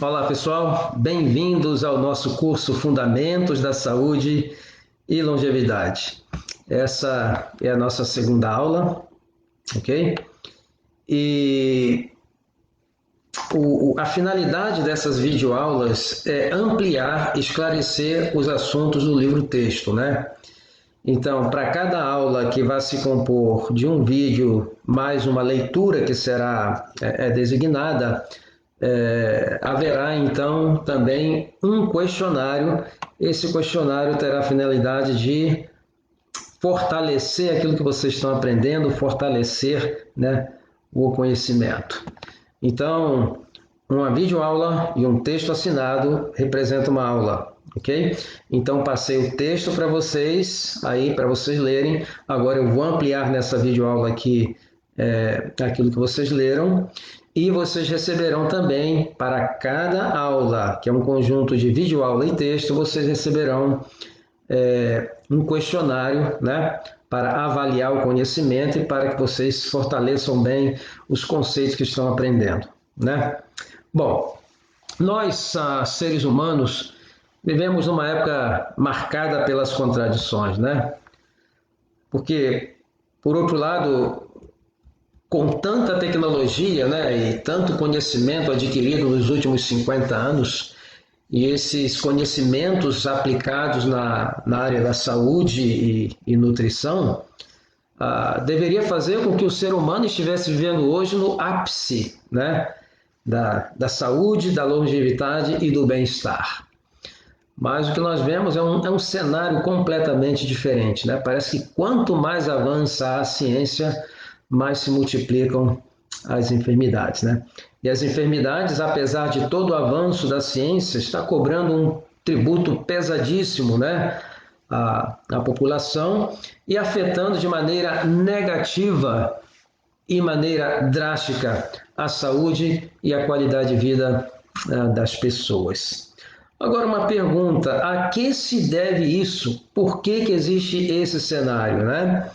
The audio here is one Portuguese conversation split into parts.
Olá, pessoal. Bem-vindos ao nosso curso Fundamentos da Saúde e Longevidade. Essa é a nossa segunda aula, ok? E a finalidade dessas videoaulas é ampliar, esclarecer os assuntos do livro-texto, né? Então, para cada aula que vai se compor de um vídeo mais uma leitura que será designada, haverá então também um questionário. Esse questionário terá a finalidade de fortalecer aquilo que vocês estão aprendendo, fortalecer, né, o conhecimento. Então, uma videoaula e um texto assinado representa uma aula, ok? Então, passei o texto para vocês, aí para vocês lerem. Agora eu vou ampliar nessa videoaula aqui aquilo que vocês leram. E vocês receberão também, para cada aula, que é um conjunto de videoaula e texto, vocês receberão um questionário, né, para avaliar o conhecimento e para que vocês fortaleçam bem os conceitos que estão aprendendo, né? Bom, nós, seres humanos, vivemos numa época marcada pelas contradições, né? Porque, por outro lado, com tanta tecnologia, né, e tanto conhecimento adquirido nos últimos 50 anos, e esses conhecimentos aplicados na área da saúde e nutrição, deveria fazer com que o ser humano estivesse vivendo hoje no ápice, né, da saúde, da longevidade e do bem-estar. Mas o que nós vemos é um cenário completamente diferente, né? Parece que quanto mais avança a ciência, mais se multiplicam as enfermidades, né? E as enfermidades, apesar de todo o avanço da ciência, está cobrando um tributo pesadíssimo, né, à população e afetando de maneira negativa e maneira drástica a saúde e a qualidade de vida das pessoas. Agora, uma pergunta: a que se deve isso? Por que existe esse cenário, né?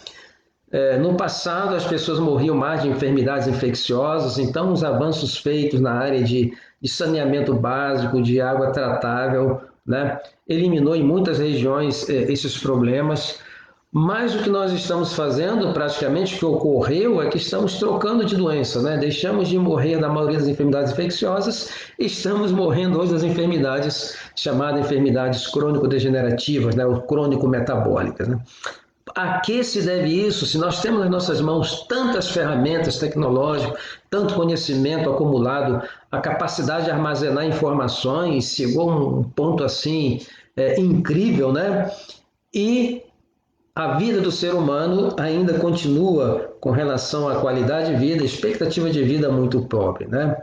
No passado, as pessoas morriam mais de enfermidades infecciosas, então os avanços feitos na área de saneamento básico, de água tratável, né, eliminou em muitas regiões esses problemas. Mas o que nós estamos fazendo, praticamente, o que ocorreu é que estamos trocando de doença, né? Deixamos de morrer da maioria das enfermidades infecciosas, estamos morrendo hoje das enfermidades chamadas enfermidades crônico-degenerativas, né? Ou crônico-metabólicas, né? A que se deve isso se nós temos nas nossas mãos tantas ferramentas tecnológicas, tanto conhecimento acumulado, a capacidade de armazenar informações chegou a um ponto assim incrível, né? E a vida do ser humano ainda continua, com relação à qualidade de vida, expectativa de vida muito pobre, né?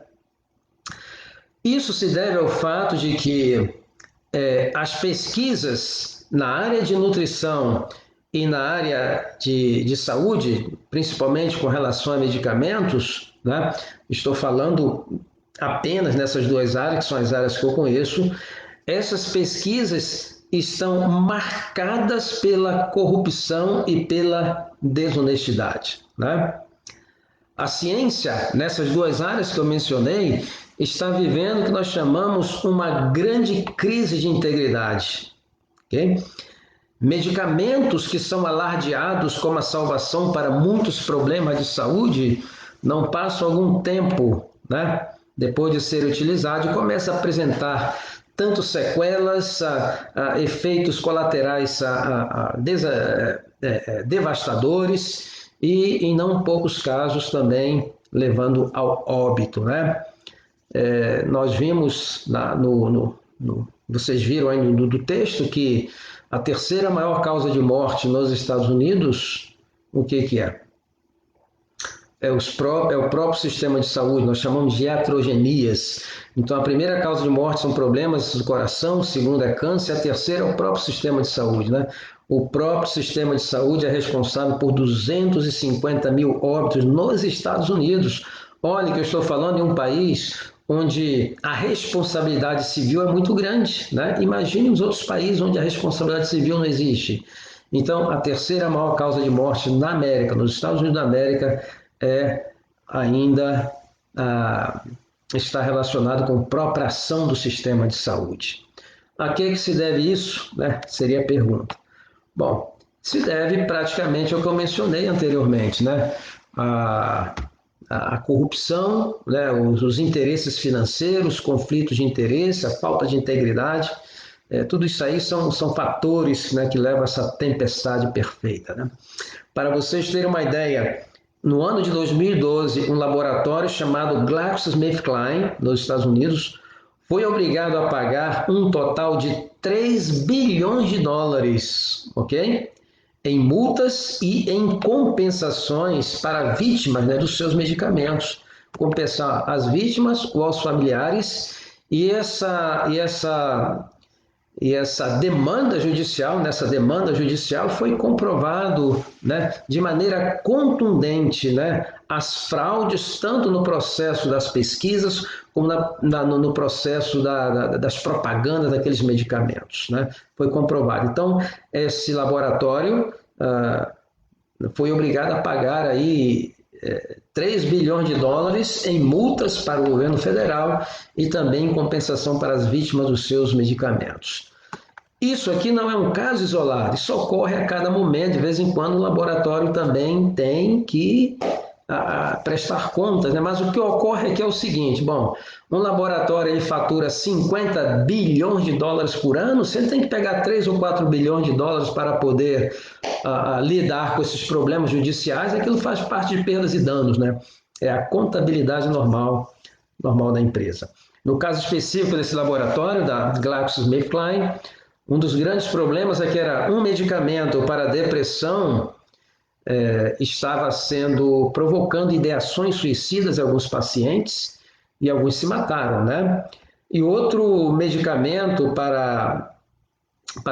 Isso se deve ao fato de que as pesquisas na área de nutrição e na área de saúde, principalmente com relação a medicamentos, né? Estou falando apenas nessas duas áreas, que são as áreas que eu conheço. Essas pesquisas estão marcadas pela corrupção e pela desonestidade, né? A ciência, nessas duas áreas que eu mencionei, está vivendo o que nós chamamos uma grande crise de integridade. Okay? Medicamentos que são alardeados como a salvação para muitos problemas de saúde não passam algum tempo, né, depois de ser utilizado e começam a apresentar tanto sequelas, efeitos colaterais devastadores e, em não poucos casos, também levando ao óbito, né? Nós vimos, vocês viram aí do texto, que a terceira maior causa de morte nos Estados Unidos, o que é? É o próprio sistema de saúde, nós chamamos de iatrogenias. Então, a primeira causa de morte são problemas do coração, a segunda é câncer, a terceira é o próprio sistema de saúde, né? O próprio sistema de saúde é responsável por 250 mil óbitos nos Estados Unidos. Olha que eu estou falando em um país onde a responsabilidade civil é muito grande, né? Imagine os outros países onde a responsabilidade civil não existe. Então, a terceira maior causa de morte na América, nos Estados Unidos da América, é ainda está relacionado com a própria ação do sistema de saúde. A que se deve isso? Né? Seria a pergunta. Bom, se deve praticamente ao que eu mencionei anteriormente, né? A corrupção, né? Os interesses financeiros, conflitos de interesse, a falta de integridade, tudo isso aí são fatores, né, que levam a essa tempestade perfeita, né? Para vocês terem uma ideia, no ano de 2012, um laboratório chamado GlaxoSmithKline, nos Estados Unidos, foi obrigado a pagar um total de 3 bilhões de dólares, ok? Em multas e em compensações para vítimas, né, dos seus medicamentos. Compensar as vítimas ou aos familiares e essa demanda judicial, nessa demanda judicial foi comprovado, né, de maneira contundente, né, as fraudes tanto no processo das pesquisas como no processo das propagandas daqueles medicamentos, né, foi comprovado. Então, esse laboratório foi obrigado a pagar aí 3 bilhões de dólares em multas para o governo federal e também em compensação para as vítimas dos seus medicamentos. Isso aqui não é um caso isolado, isso ocorre a cada momento, de vez em quando o laboratório também tem que prestar contas, né? Mas o que ocorre aqui é o seguinte, bom, um laboratório ele fatura 50 bilhões de dólares por ano, se ele tem que pegar 3 ou 4 bilhões de dólares para poder lidar com esses problemas judiciais, aquilo faz parte de perdas e danos, né? É a contabilidade normal da empresa. No caso específico desse laboratório, da GlaxoSmithKline, um dos grandes problemas é que era um medicamento para depressão estava provocando ideações suicidas em alguns pacientes e alguns se mataram, né? E outro medicamento para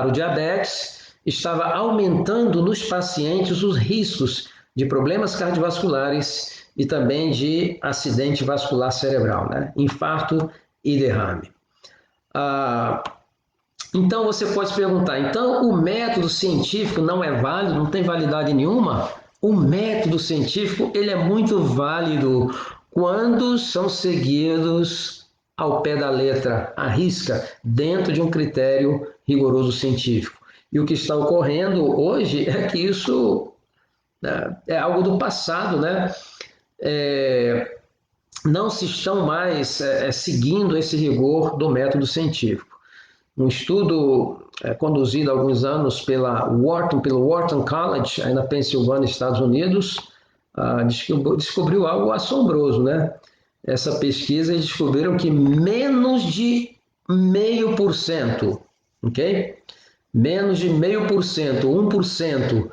o diabetes estava aumentando nos pacientes os riscos de problemas cardiovasculares e também de acidente vascular cerebral, né? Infarto e derrame. Então você pode perguntar, então o método científico não é válido, não tem validade nenhuma? O método científico ele é muito válido quando são seguidos ao pé da letra, à risca, dentro de um critério rigoroso científico. E o que está ocorrendo hoje é que isso é algo do passado, né? Não se estão mais seguindo esse rigor do método científico. Um estudo conduzido há alguns anos pelo Wharton College, aí na Pensilvânia, Estados Unidos, descobriu algo assombroso, né? Essa pesquisa, eles descobriram que menos de 0,5%, ok? Menos de 0,5%, 1%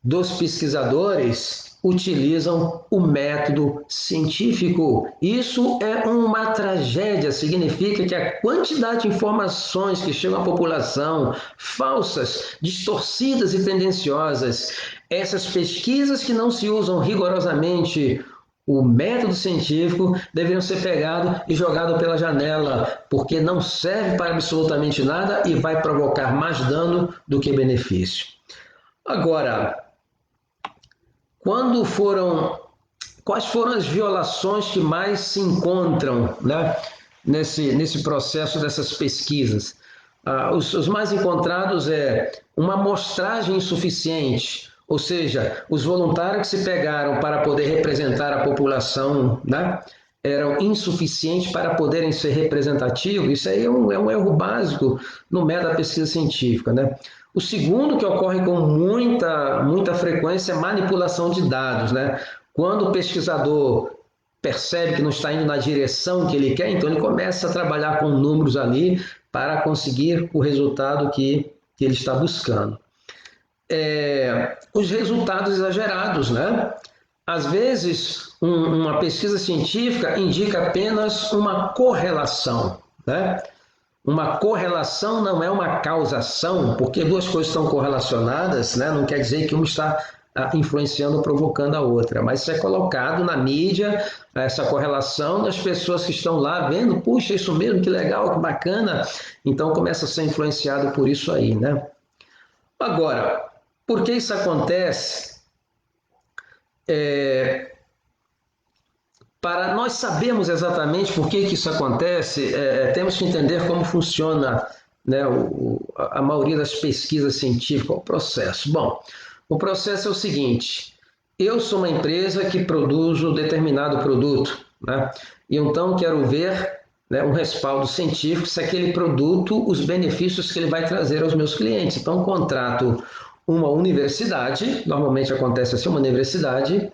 dos pesquisadores utilizam o método científico. Isso é uma tragédia, significa que a quantidade de informações que chegam à população, falsas, distorcidas e tendenciosas, essas pesquisas que não se usam rigorosamente o método científico deveriam ser pegado e jogado pela janela, porque não serve para absolutamente nada e vai provocar mais dano do que benefício. Agora, quais foram as violações que mais se encontram, né, nesse processo dessas pesquisas? Os mais encontrados é uma amostragem insuficiente, ou seja, os voluntários que se pegaram para poder representar a população, né, eram insuficientes para poderem ser representativos. Isso aí é um erro básico no método da pesquisa científica, né? O segundo que ocorre com muita frequência é manipulação de dados, né? Quando o pesquisador percebe que não está indo na direção que ele quer, então ele começa a trabalhar com números ali para conseguir o resultado que ele está buscando. Os resultados exagerados, né? Às vezes, uma pesquisa científica indica apenas uma correlação, né? Uma correlação não é uma causação, porque duas coisas estão correlacionadas, né? Não quer dizer que uma está influenciando ou provocando a outra, mas isso é colocado na mídia, essa correlação das pessoas que estão lá vendo, puxa, isso mesmo, que legal, que bacana, então começa a ser influenciado por isso aí, né? Agora, por que isso acontece? para nós sabermos exatamente por que isso acontece, temos que entender como funciona, né, a maioria das pesquisas científicas, o processo. Bom, o processo é o seguinte: eu sou uma empresa que produz um determinado produto, né, e então quero ver, né, um respaldo científico se aquele produto, os benefícios que ele vai trazer aos meus clientes. Então, contrato uma universidade, normalmente acontece assim, uma universidade,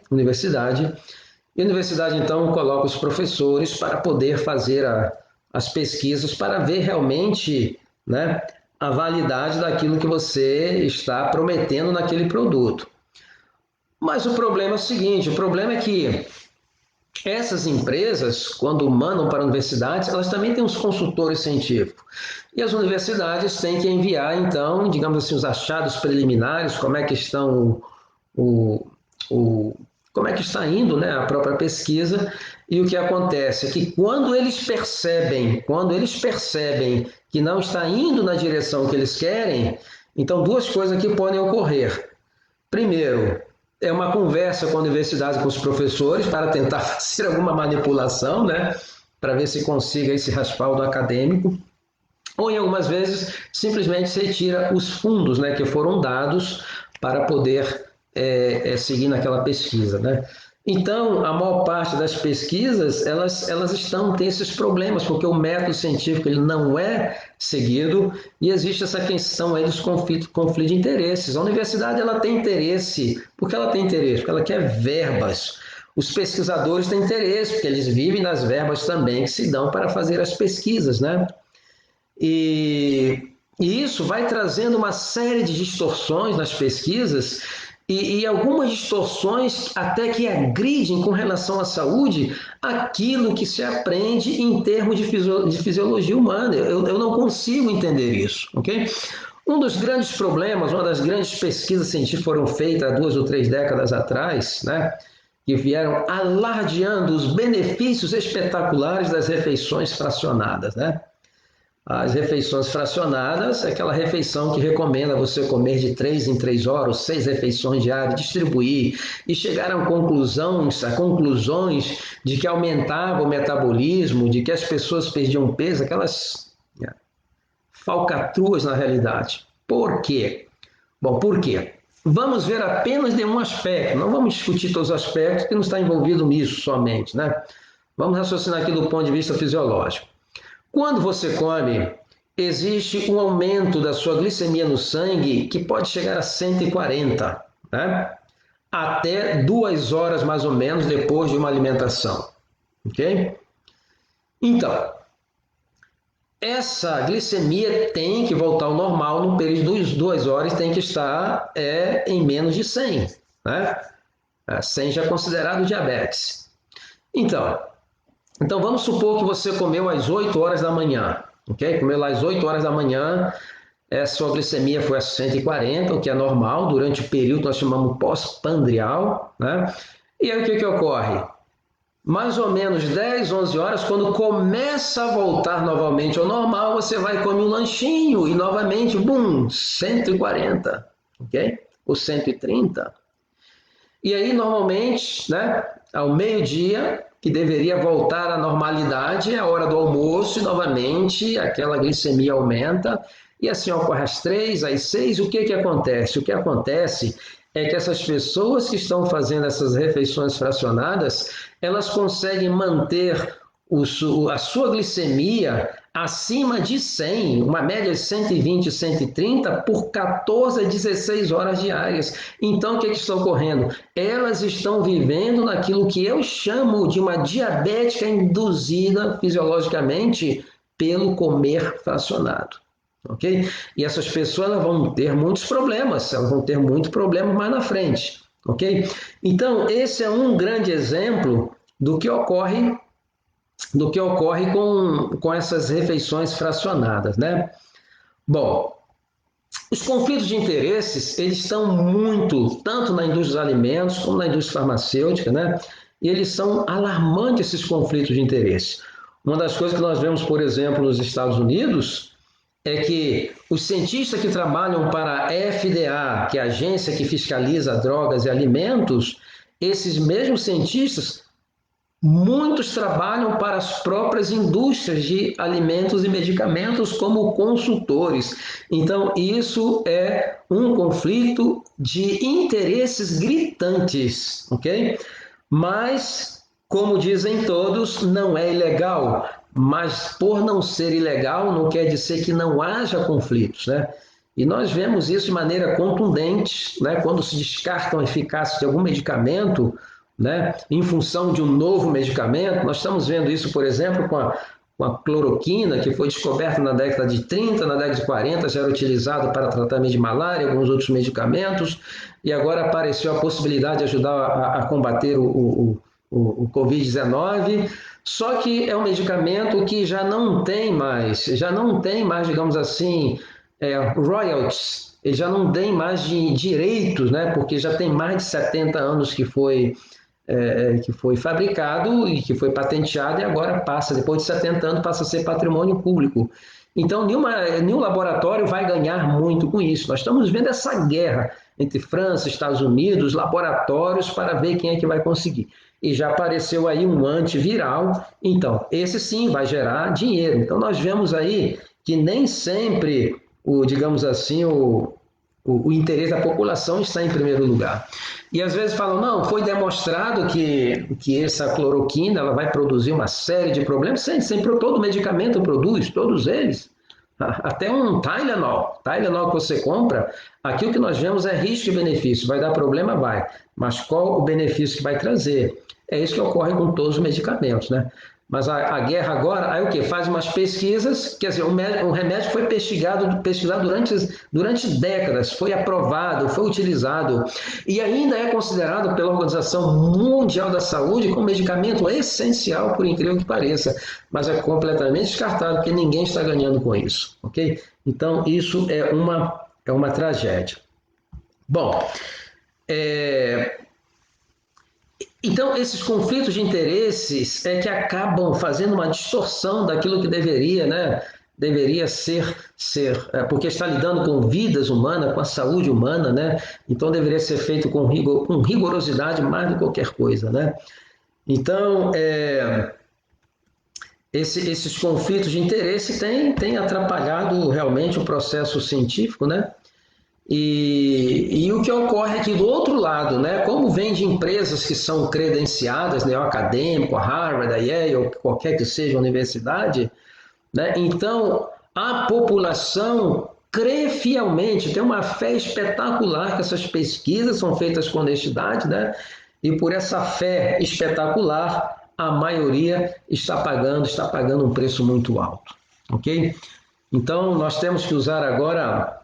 e a universidade, então, coloca os professores para poder fazer as pesquisas, para ver realmente, né, a validade daquilo que você está prometendo naquele produto. Mas o problema é o seguinte: o problema é que essas empresas, quando mandam para universidades, elas também têm os consultores científicos. E as universidades têm que enviar, então, digamos assim, os achados preliminares, como é que estão o, como é que está indo, né, a própria pesquisa. E o que acontece é que quando eles percebem que não está indo na direção que eles querem, então duas coisas que podem ocorrer. Primeiro, é uma conversa com a universidade, com os professores, para tentar fazer alguma manipulação, né, para ver se consiga esse respaldo acadêmico. Ou, em algumas vezes, simplesmente se retira os fundos, né, que foram dados para poder seguir naquela pesquisa, né? Então, a maior parte das pesquisas, elas têm esses problemas, porque o método científico ele não é seguido e existe essa questão aí dos conflito de interesses. A universidade ela tem interesse. Por que ela tem interesse? Porque ela quer verbas. Os pesquisadores têm interesse, porque eles vivem das verbas também que se dão para fazer as pesquisas, né? E isso vai trazendo uma série de distorções nas pesquisas e algumas distorções até que agridem com relação à saúde aquilo que se aprende em termos de fisiologia humana. Eu não consigo entender isso, ok? Um dos grandes problemas, uma das grandes pesquisas científicas foram feitas há 2 ou 3 décadas atrás, né? Que vieram alardeando os benefícios espetaculares das refeições fracionadas, né? As refeições fracionadas é aquela refeição que recomenda você comer de 3 em 3 horas, 6 refeições diárias, distribuir, e chegaram a conclusões de que aumentava o metabolismo, de que as pessoas perdiam peso, aquelas falcatruas na realidade. Por quê? Bom, por quê? Vamos ver apenas de um aspecto, não vamos discutir todos os aspectos, que não está envolvido nisso somente, né? Vamos raciocinar aqui do ponto de vista fisiológico. Quando você come, existe um aumento da sua glicemia no sangue que pode chegar a 140, né? Até 2 horas mais ou menos depois de uma alimentação, ok? Então, essa glicemia tem que voltar ao normal no período de 2 horas, tem que estar em menos de 100, né? 100 já é considerado diabetes. Então, vamos supor que você comeu às 8 horas da manhã, ok? Comeu às 8 horas da manhã, a sua glicemia foi a 140, o que é normal, durante o período que nós chamamos pós-pandrial, né? E aí o que ocorre? Mais ou menos 10, 11 horas, quando começa a voltar novamente ao normal, você vai comer um lanchinho e novamente, bum, 140, ok? Ou 130. E aí, normalmente, né, ao meio-dia, que deveria voltar à normalidade, é a hora do almoço e novamente aquela glicemia aumenta e assim ocorre às 3, às 6. O que acontece? O que acontece é que essas pessoas que estão fazendo essas refeições fracionadas, elas conseguem manter a sua glicemia acima de 100, uma média de 120, 130 por 14 a 16 horas diárias. Então, o que está ocorrendo? Elas estão vivendo naquilo que eu chamo de uma diabética induzida fisiologicamente pelo comer fracionado. Ok? E essas pessoas vão ter muitos problemas, elas vão ter muito problema mais na frente. Ok? Então, esse é um grande exemplo do que ocorre com essas refeições fracionadas, né? Bom, os conflitos de interesses, eles estão muito, tanto na indústria dos alimentos como na indústria farmacêutica, né? E eles são alarmantes, esses conflitos de interesse. Uma das coisas que nós vemos, por exemplo, nos Estados Unidos, é que os cientistas que trabalham para a FDA, que é a agência que fiscaliza drogas e alimentos, esses mesmos cientistas Muitos trabalham para as próprias indústrias de alimentos e medicamentos como consultores. Então, isso é um conflito de interesses gritantes, ok? Mas, como dizem todos, não é ilegal. Mas, por não ser ilegal, não quer dizer que não haja conflitos, né? E nós vemos isso de maneira contundente, né? Quando se descarta a eficácia de algum medicamento, né? Em função de um novo medicamento. Nós estamos vendo isso, por exemplo, com a cloroquina, que foi descoberta na década de 30, na década de 40, já era utilizado para tratamento de malária e alguns outros medicamentos, e agora apareceu a possibilidade de ajudar a combater o Covid-19, só que é um medicamento que já não tem mais, digamos assim, royalties, ele já não tem mais de direitos, né? Porque já tem mais de 70 anos que foi fabricado e que foi patenteado e agora passa, depois de 70 anos, passa a ser patrimônio público. Então, nenhum laboratório vai ganhar muito com isso. Nós estamos vendo essa guerra entre França e Estados Unidos, laboratórios, para ver quem é que vai conseguir. E já apareceu aí um antiviral, então, esse sim vai gerar dinheiro. Então, nós vemos aí que nem sempre, digamos assim, o interesse da população está em primeiro lugar. E às vezes falam, não, foi demonstrado que essa cloroquina ela vai produzir uma série de problemas. Sempre todo medicamento produz, todos eles. Até um Tylenol que você compra, aquilo que nós vemos é risco e benefício. Vai dar problema? Vai. Mas qual o benefício que vai trazer? É isso que ocorre com todos os medicamentos, né? Mas a guerra agora, aí o quê? Faz umas pesquisas, quer dizer, um remédio foi pesquisado durante décadas, foi aprovado, foi utilizado, e ainda é considerado pela Organização Mundial da Saúde como medicamento essencial, por incrível que pareça, mas é completamente descartado, porque ninguém está ganhando com isso, ok? Então, isso é uma tragédia. Bom, então, esses conflitos de interesses é que acabam fazendo uma distorção daquilo que deveria, né? Deveria ser porque está lidando com vidas humanas, com a saúde humana, né? Então, deveria ser feito com rigorosidade mais do que qualquer coisa, né? Então, esses conflitos de interesse têm atrapalhado realmente o processo científico, né? E o que ocorre aqui do outro lado, né? Como vem de empresas que são credenciadas, né? O acadêmico, a Harvard, a Yale, ou qualquer que seja a universidade, né? Então, a população crê fielmente, tem uma fé espetacular que essas pesquisas são feitas com honestidade, né? E por essa fé espetacular, a maioria está pagando um preço muito alto, ok? Então, nós temos que usar agora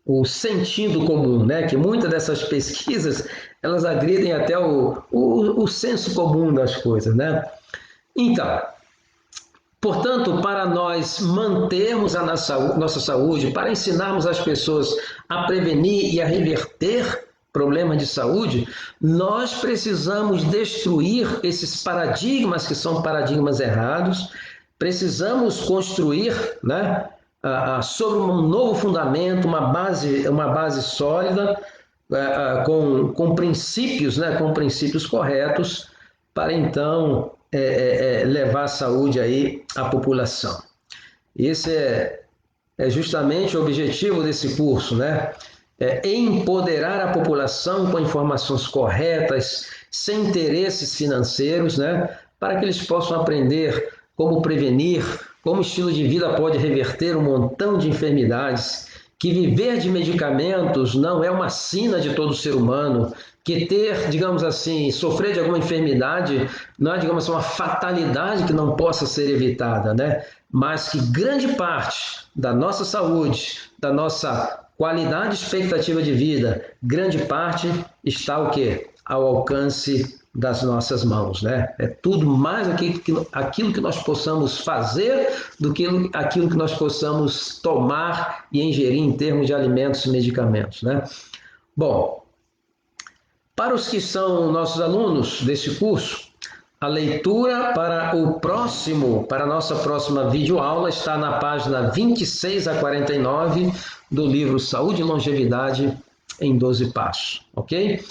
o sentido comum, né? Que muitas dessas pesquisas elas agridem até o senso comum das coisas, né? Então, portanto, para nós mantermos a nossa saúde, para ensinarmos as pessoas a prevenir e a reverter problemas de saúde, nós precisamos destruir esses paradigmas que são paradigmas errados, precisamos construir, né? Sobre um novo fundamento, uma base sólida, com princípios, né, com princípios corretos, para então levar a saúde aí à população. Esse é justamente o objetivo desse curso, né? Empoderar a população com informações corretas, sem interesses financeiros, né? Para que eles possam aprender como prevenir, como o estilo de vida pode reverter um montão de enfermidades, que viver de medicamentos não é uma sina de todo ser humano, que ter, digamos assim, sofrer de alguma enfermidade não é, digamos assim, uma fatalidade que não possa ser evitada, né? Mas que grande parte da nossa saúde, da nossa qualidade e expectativa de vida, grande parte está o quê? Ao alcance das nossas mãos, né? É tudo mais aquilo que nós possamos fazer do que aquilo que nós possamos tomar e ingerir em termos de alimentos e medicamentos, né? Bom, para os que são nossos alunos desse curso, a leitura para a nossa próxima videoaula está na página 26 a 49 do livro Saúde e Longevidade em 12 Passos, ok?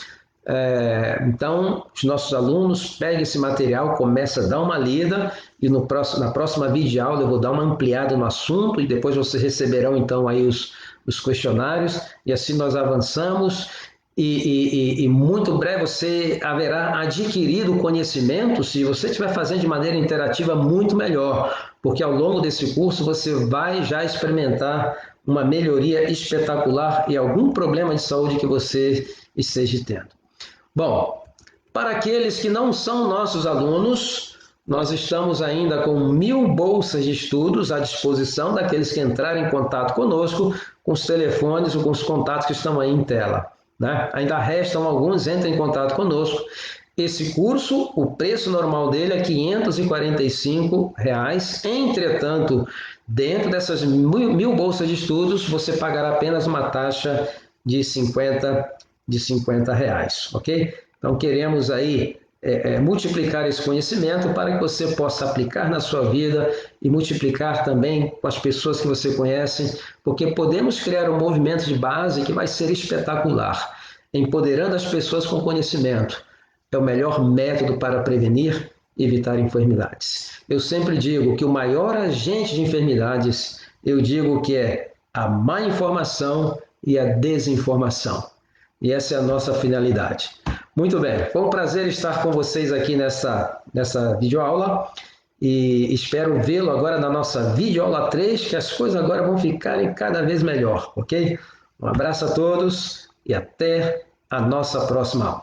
Então, os nossos alunos peguem esse material, começa a dar uma lida e na próxima videoaula eu vou dar uma ampliada no assunto e depois vocês receberão então aí os questionários e assim nós avançamos e muito breve você haverá adquirido conhecimento. Se você estiver fazendo de maneira interativa, muito melhor, porque ao longo desse curso você vai já experimentar uma melhoria espetacular e algum problema de saúde que você esteja tendo. Bom, para aqueles que não são nossos alunos, nós estamos ainda com 1000 bolsas de estudos à disposição daqueles que entrarem em contato conosco, com os telefones ou com os contatos que estão aí em tela, né? Ainda restam alguns, entrem em contato conosco. Esse curso, o preço normal dele é R$ 545. Entretanto, dentro dessas 1000 bolsas de estudos, você pagará apenas uma taxa de 50 reais, ok? Então, queremos aí multiplicar esse conhecimento para que você possa aplicar na sua vida e multiplicar também com as pessoas que você conhece, porque podemos criar um movimento de base que vai ser espetacular, empoderando as pessoas com conhecimento. É o melhor método para prevenir e evitar enfermidades. Eu sempre digo que o maior agente de enfermidades, eu digo que é a má informação e a desinformação. E essa é a nossa finalidade. Muito bem, foi um prazer estar com vocês aqui nessa videoaula e espero vê-lo agora na nossa videoaula 3, que as coisas agora vão ficarem cada vez melhor, ok? Um abraço a todos e até a nossa próxima aula.